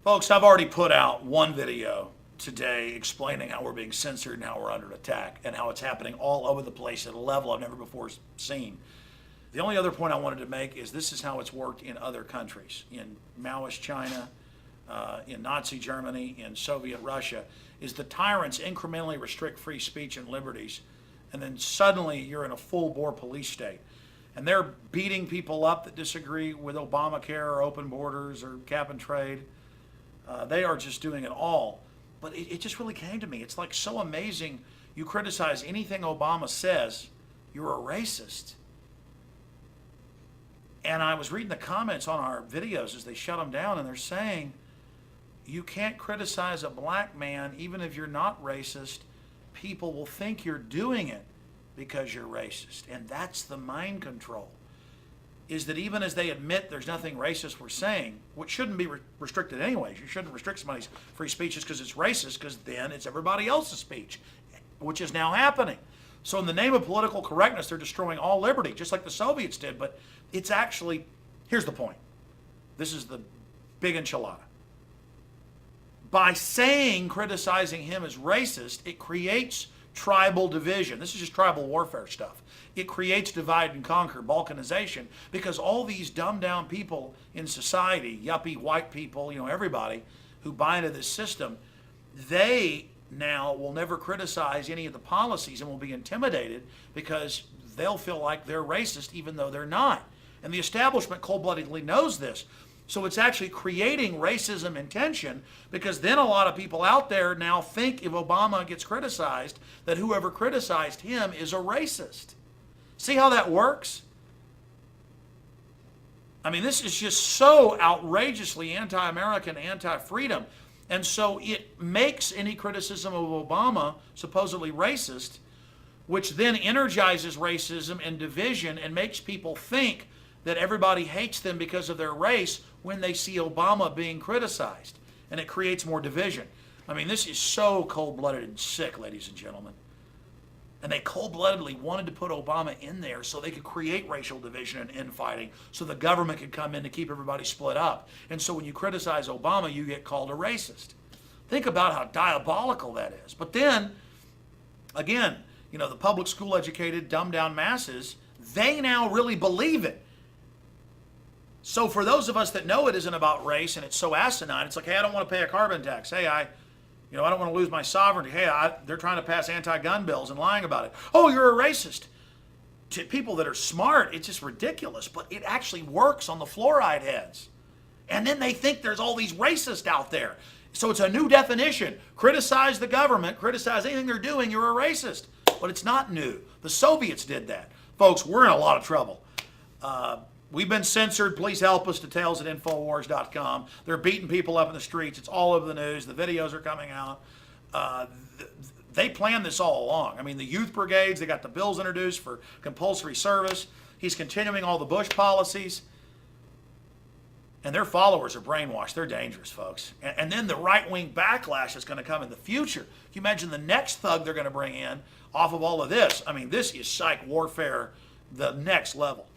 Folks, I've already put out one video today explaining how we're being censored and how we're under attack and how it's happening all over the place at a level I've never before seen. The only other point I wanted to make is this is how it's worked in other countries, in Maoist China, in Nazi Germany, in Soviet Russia, is the tyrants incrementally restrict free speech and liberties, and then suddenly you're in a full-bore police state. And they're beating people up that disagree with Obamacare or open borders or cap and trade. They are just doing it all. But it just really came to me. It's like so amazing. You criticize anything Obama says, you're a racist. And I was reading the comments on our videos as they shut them down, and they're saying, you can't criticize a black man even if you're not racist. People will think you're doing it because you're racist. And that's the mind control. Is that even as they admit there's nothing racist we're saying, which shouldn't be restricted anyways. You shouldn't restrict somebody's free speech just because it's racist, because then it's everybody else's speech, which is now happening. So in the name of political correctness, they're destroying all liberty, just like the Soviets did. But it's actually, here's the point. This is the big enchilada. By criticizing him as racist, it creates tribal division. This is just tribal warfare stuff. It creates divide and conquer, balkanization, because all these dumbed down people in society, yuppie white people, everybody who buy into this system, they now will never criticize any of the policies and will be intimidated because they'll feel like they're racist even though they're not. And the establishment cold-bloodedly knows this. So it's actually creating racism and tension, because then a lot of people out there now think if Obama gets criticized, that whoever criticized him is a racist. See how that works? I mean, this is just so outrageously anti-American, anti-freedom. And so it makes any criticism of Obama supposedly racist, which then energizes racism and division and makes people think that everybody hates them because of their race when they see Obama being criticized. And it creates more division. I mean, this is so cold-blooded and sick, ladies and gentlemen. And they cold-bloodedly wanted to put Obama in there so they could create racial division and infighting, so the government could come in to keep everybody split up. And so when you criticize Obama, you get called a racist. Think about how diabolical that is. But then, again, the public school educated, dumbed down masses, they now really believe it. So for those of us that know it isn't about race and it's so asinine, it's like, hey, I don't want to pay a carbon tax. Hey, I don't want to lose my sovereignty. Hey, they're trying to pass anti-gun bills and lying about it. Oh, you're a racist. To people that are smart, it's just ridiculous, but it actually works on the fluoride heads. And then they think there's all these racists out there. So it's a new definition. Criticize the government, criticize anything they're doing, you're a racist. But it's not new. The Soviets did that. Folks, we're in a lot of trouble. We've been censored. Please help us. Details@infowars.com. They're beating people up in the streets. It's all over the news. The videos are coming out. They planned this all along. I mean, the youth brigades, they got the bills introduced for compulsory service. He's continuing all the Bush policies. And their followers are brainwashed. They're dangerous, folks. And then the right-wing backlash is going to come in the future. Can you imagine the next thug they're going to bring in off of all of this? I mean, this is psych warfare, the next level.